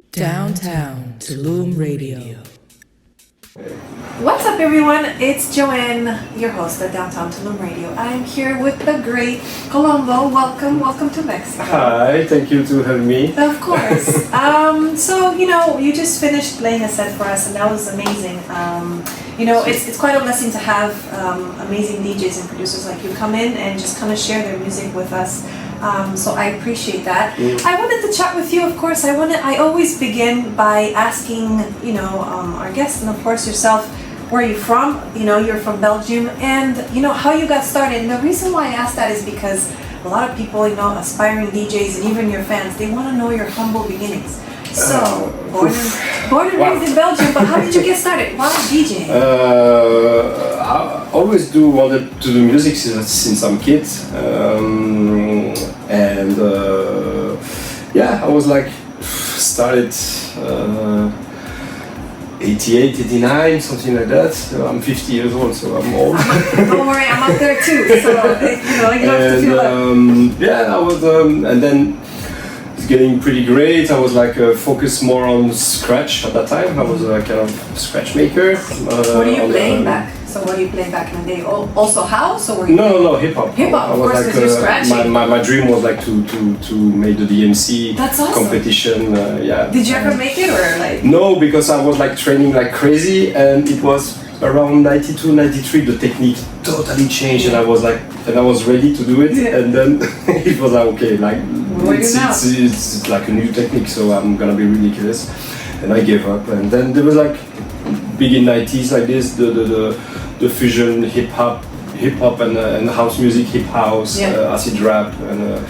Downtown Tulum Radio. What's up, everyone? It's Joanne, your host at Downtown Tulum Radio. I am here with the great Kolombo. Welcome to Mexico. Hi, thank you to have me. Of course. So, you just finished playing a set for us, and that was amazing. It's quite a blessing to have amazing DJs and producers like you come in and just kind of share their music with us. So I appreciate that. I wanted to chat with you, of course. I always begin by asking, our guests and of course yourself, where are you from? You're from Belgium, and how you got started. And the reason why I ask that is because a lot of people, aspiring DJs and even your fans, they want to know your humble beginnings. So, born and raised in Belgium, but how did you get started? Why DJ? I always wanted to do music since I'm a kid, I was started 88, 89, something like that. I'm 50 years old, so I'm old. Don't worry, I'm up there too. So you don't have to feel I was, and then. Getting pretty great. I was focused more on scratch at that time. I was a kind of scratch maker. What are you playing back? So what are you playing back in the day? Also house, or were you? No, hip hop. Hip hop, of course, because you're scratching. My dream was to make the DMC competition. Did you ever make it, or No, because I was training like crazy, and it was around 92, 93. The technique totally changed, and I was ready to do it, and then it was it's like a new technique, so I'm gonna be ridiculous, and I gave up. And then there was big in 90s like this, the fusion hip hop and house music, hip house, acid rap and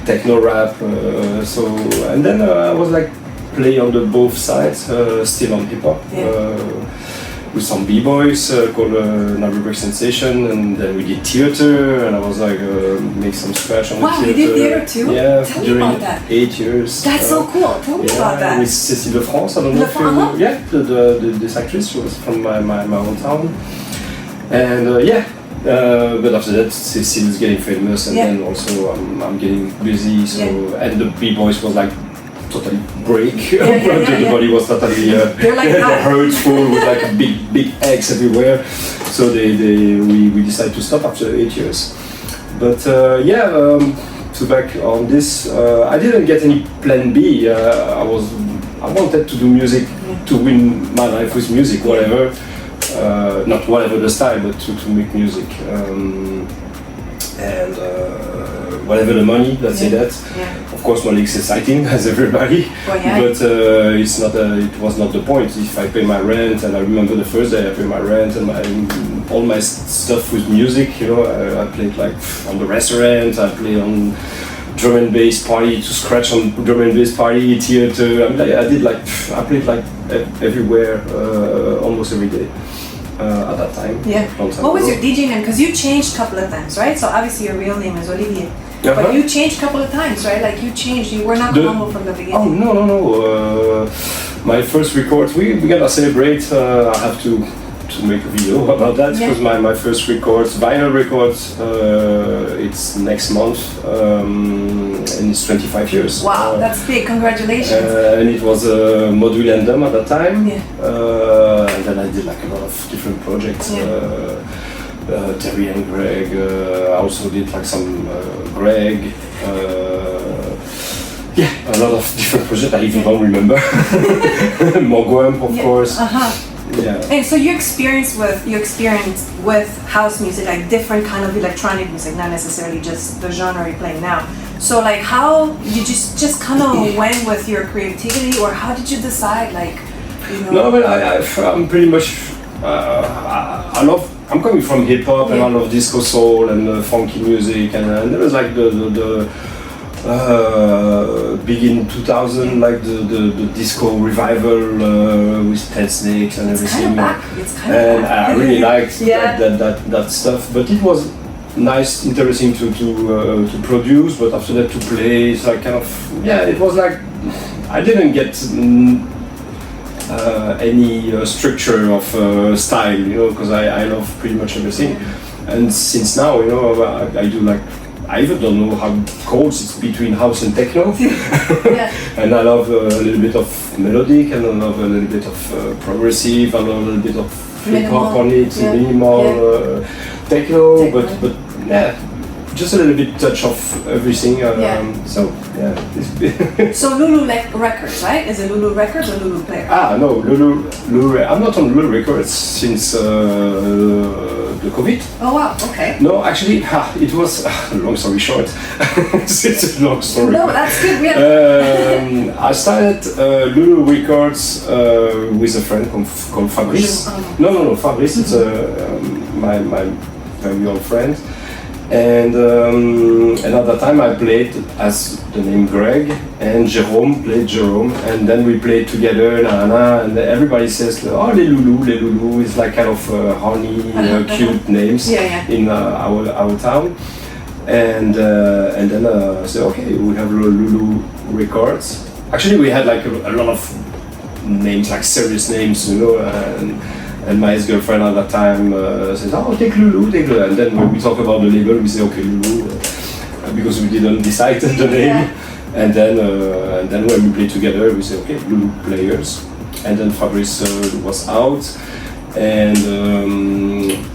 techno rap. And then I was play on the both sides, still on hip hop. With some b-boys called Naruber Sensation, and then we did theater, and I was make some scratch on the theater. Wow, you did theater too? Yeah, Tell during me about that. 8 years. That's so cool. Tell me about that. With Cécile de France, I don't know if you... Yeah, this actress, she was from my hometown. And but after that, Cécile is getting famous, and then also I'm getting busy, and the b-boys was totally break. The body was totally hurtful with big eggs everywhere. So we decided to stop after 8 years. But to back on this, I didn't get any plan B. I wanted to do music, to win my life with music, whatever. Not whatever the style, but to make music. Whatever the money, let's say that. Of course, money is exciting, as everybody, but it was not the point. If I pay my rent, and I remember the first day I paid my rent and all my stuff with music, I played on the restaurant, I played on drum and bass party, to scratch on drum and bass party, theater. I played everywhere, almost every day. At that time. What was your DJ name? Because you changed a couple of times, right? So obviously your real name is Olivier. But you changed a couple of times, right? You were not Kolombo from the beginning. Oh, no. My first record, we're gonna celebrate. I have to make a video about that, because my first records, vinyl records, it's next month, and it's 25 years. Wow, that's big, congratulations. And it was Module and Dumb at that time, and then I did a lot of different projects, Terry and Greg, I also did some Greg, a lot of different projects I even don't remember. Mogwamp, of course. And so you experience with house music, different kind of electronic music, not necessarily just the genre you're playing now. So how you just kind of went with your creativity, or how did you decide No, but I'm pretty much I'm coming from hip hop, and I love disco soul and funky music, and there was the big in 2000, the disco revival with Ted Snakes and everything. And I really liked that stuff. But it was nice, interesting to produce. But after that, to play, it's it was I didn't get any structure of style, because I love pretty much everything. And since now, I do I even don't know how chords it's between house and techno. Yeah. And I love a little bit of melodic, and I love a little bit of progressive, I love a little bit of flip hop on it, minimal techno, but yeah, just a little bit touch of everything. So yeah. So Lulu Records, right? Is it Lulu Records or Lulu Player? No, Lulu. I'm not on Lulu Records since the COVID. Oh wow, okay. No, actually, it was long story short. It's a long story. No, that's good. I started Lulu Records with a friend called Fabrice. No, Fabrice. It's my very old friend. And at that time I played as the name Greg, and Jerome played Jerome, and then we played together, and everybody says, oh, Les Loulous is like kind of honey, cute names in our town. And then I said, okay, we have Lulu Records. Actually, we had like a lot of names, like serious names, you know, and my ex-girlfriend at that time says, oh, take Lulu. And then when we talk about the label, we say, okay, Lulu, because we didn't decide the name. And then when we play together, we say, okay, Lulu Players. And then Fabrice was out. And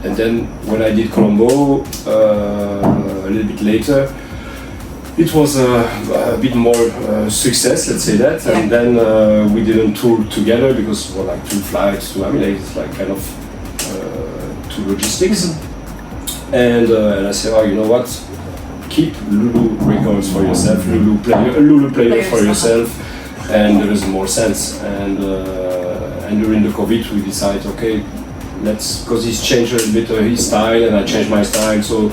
then when I did Kolombo, a little bit later, it was a bit more success, let's say that, and then we didn't tour together because it was like 2 flights to Amila, it's like kind of 2 logistics. And I said, oh, you know what, keep Lulu Records for yourself, Lulu Player for yourself, and there is more sense. And during the COVID we decided, okay, let's, because he's changed a little bit his style and I changed my style, so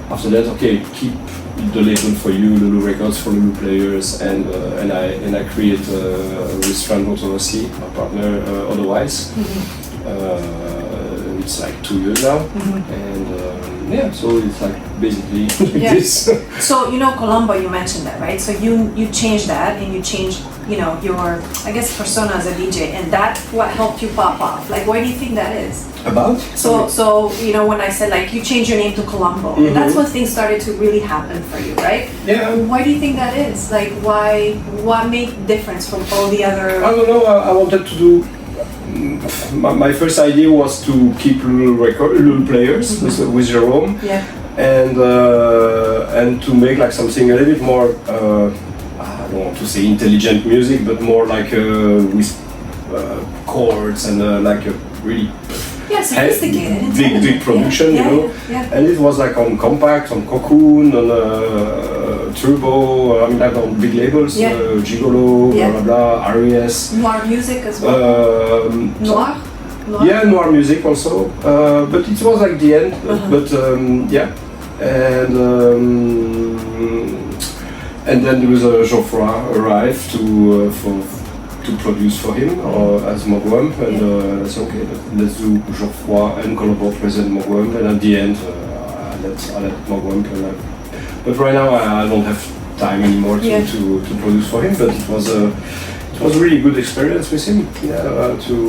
after that, okay, keep the label for you, Lulu Records for Lulu Players, and I create with Fran Rossi, my partner. Otherwise, it's like 2 years now, and so it's like basically this. So you know Kolombo, you mentioned that, right? So you changed that, and you changed, you know, your, I guess, persona as a DJ, and that's what helped you pop off. Like, why do you think that is? About? So you know, when I said like you changed your name to Kolombo, and that's when things started to really happen for you, right? Yeah. Why do you think that is? Like, what made difference from all the other? I don't know. I wanted to do. My first idea was to keep Lulu Players with Jerome, and to make like something a little bit more. I don't want to say intelligent music, but more like with chords and like a really sophisticated, big production, you know. And it was like on Compact, on Cocoon, on Turbo, I mean like on big labels, Gigolo, blah blah blah, RES. Noir music as well. Noir. Yeah, noir music also, but it was like the end. But and then there was Geoffroy arrived to produce for him as Mogwam, and I said, okay, let's do Geoffroy and Kolombo present Mogwam, and at the end I let Mogwam play. But right now I don't have time anymore to produce for him, but it was a really good experience with him.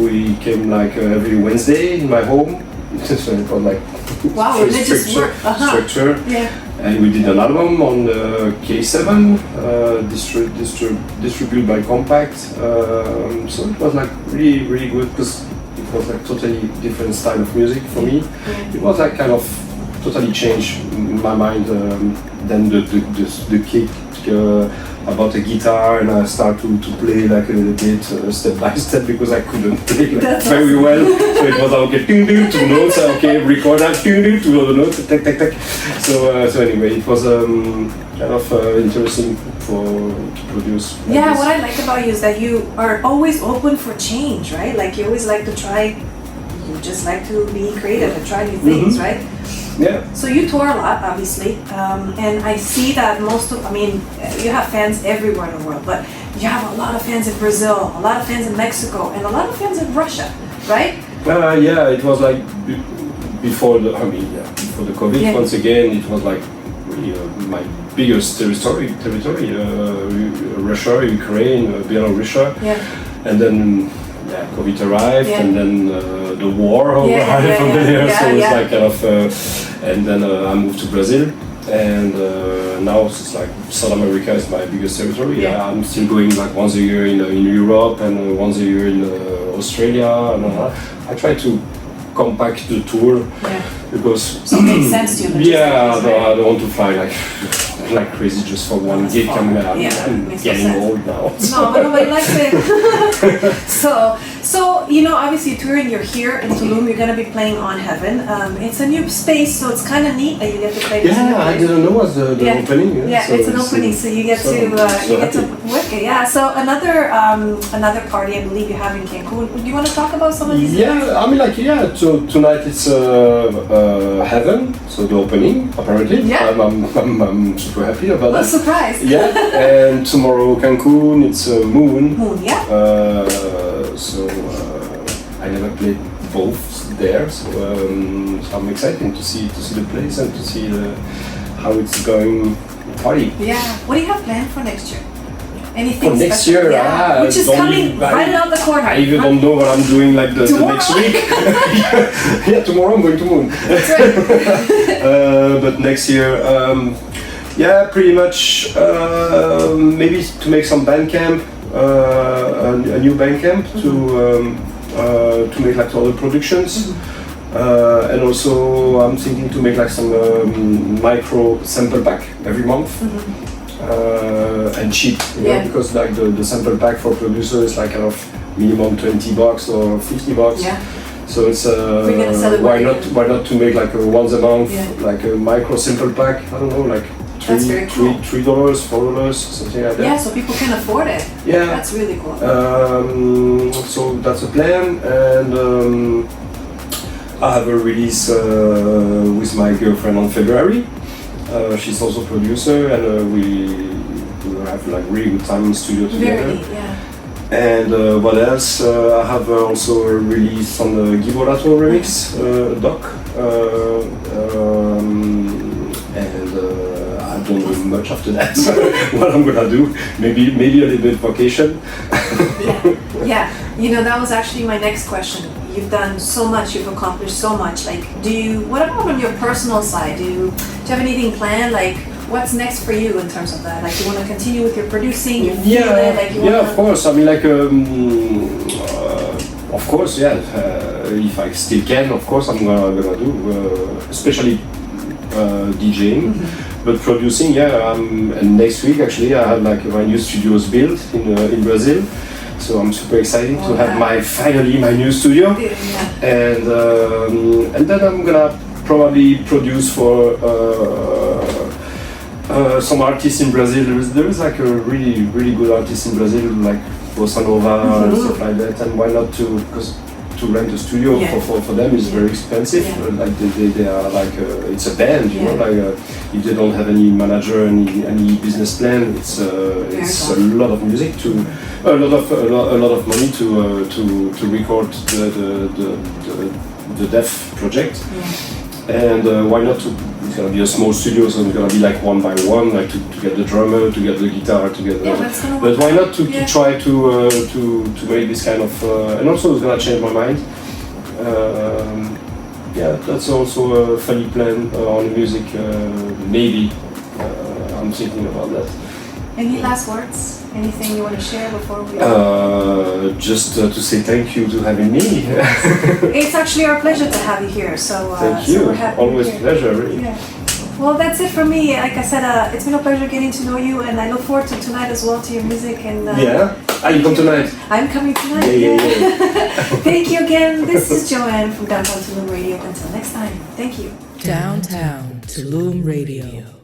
He came like every Wednesday in my home, so it was like religious work. Structure. And we did an album on K7, distributed by Compact. So it was like really good because it was like totally different style of music for me. It was like kind of totally changed my mind than the kick about a guitar, and I start to play like a little bit step by step because I couldn't play like very well. So it was okay, 2 notes, okay, record that, 2 other notes, tac. So anyway, it was kind of interesting to produce. Like what I like about you is that you are always open for change, right? Like you always like to try. You just like to be creative and try new things, right? Yeah. So you tour a lot, obviously, and I see that you have fans everywhere in the world, but you have a lot of fans in Brazil, a lot of fans in Mexico, and a lot of fans in Russia, right? It was like before the COVID. Once again, it was like really my biggest territory, Russia, Ukraine, Belarus, and then COVID arrived, and then the war arrived over there, so it's like kind of, and then I moved to Brazil, and now it's like South America is my biggest territory. Yeah. I'm still going like once a year in Europe and once a year in Australia. And I try to compact the tour because so it makes sense to you. Yeah, I don't want to fly like crazy just for one gig. I'm getting old now. No, but nobody likes it. So you know, obviously touring, you're here in Tulum, you're going to be playing on Heaven. It's a new space, so it's kind of neat that you get to play this new I place. didn't know it was the opening. Yeah, so it's an opening, so you get to work it. Yeah, so another party I believe you have in Cancun. Do you want to talk about some of these events? I mean, so tonight it's Heaven, so the opening, apparently. Yeah. I'm super happy about that. Surprised. Yeah, and tomorrow Cancun, it's Moon. Moon, yeah. So I never played both there, so I'm excited to see the place and to see how it's going party. Yeah. What do you have planned for next year? Anything for next special? year, which is coming right around the corner. I even don't know what I'm doing like the next week. Yeah, tomorrow I'm going to Moon. That's right. But next year, pretty much maybe to make some band camp, a new band camp to make like other productions. And also I'm thinking to make like some micro sample pack every month. And cheap, because like the sample pack for producers is like kind of minimum $20 or $50. Yeah. So it's why not to make like a once a month like a micro sample pack? I don't know, like $3, $4, something like that. Yeah, so people can afford it. Yeah, that's really cool. So that's a plan, and I have a release with my girlfriend on February. She's also a producer, and we have like really good time in studio together. Very, yeah. And what else? I have also a release on the Giborato remix doc, and I don't know much after that. What I'm gonna do? Maybe a little bit vacation. Yeah. You know, that was actually my next question. You've done so much, you've accomplished so much. Like, what about on your personal side? Do you have anything planned? Like, what's next for you in terms of that? Like, you want to continue with your producing? You feel it? Like, you of course. I mean, like, of course, if I still can, of course, I'm gonna do, especially DJing. But producing, and next week actually, I have like my new studios built in Brazil. So I'm super excited to have finally my new studio, and then I'm gonna probably produce for some artists in Brazil. There is like a really good artist in Brazil, like Bossa Nova and stuff like that. And why not because to rent a studio for them is very expensive. Like they are like it's a band, you know. Like if they don't have any manager, any business plan, it's a lot of music a lot of money to record the Deaf project. And why not it's gonna be a small studio, so it's gonna be like one by one, like to get the drummer, to get the guitar together. But why not to try to make this kind of and also it's gonna change my mind. That's also a funny plan on music. Maybe I'm thinking about that. Any last words? Anything you want to share before we just to say thank you to having me. It's actually our pleasure to have you here. So thank you. So we're happy always here. Pleasure, really. Yeah. Well, that's it for me. Like I said, it's been a pleasure getting to know you, and I look forward to tonight as well, to your music. And you come tonight? I'm coming tonight. Yeah. Thank you again. This is Joanne from Downtown Tulum Radio. Until next time, thank you. Downtown Tulum Radio.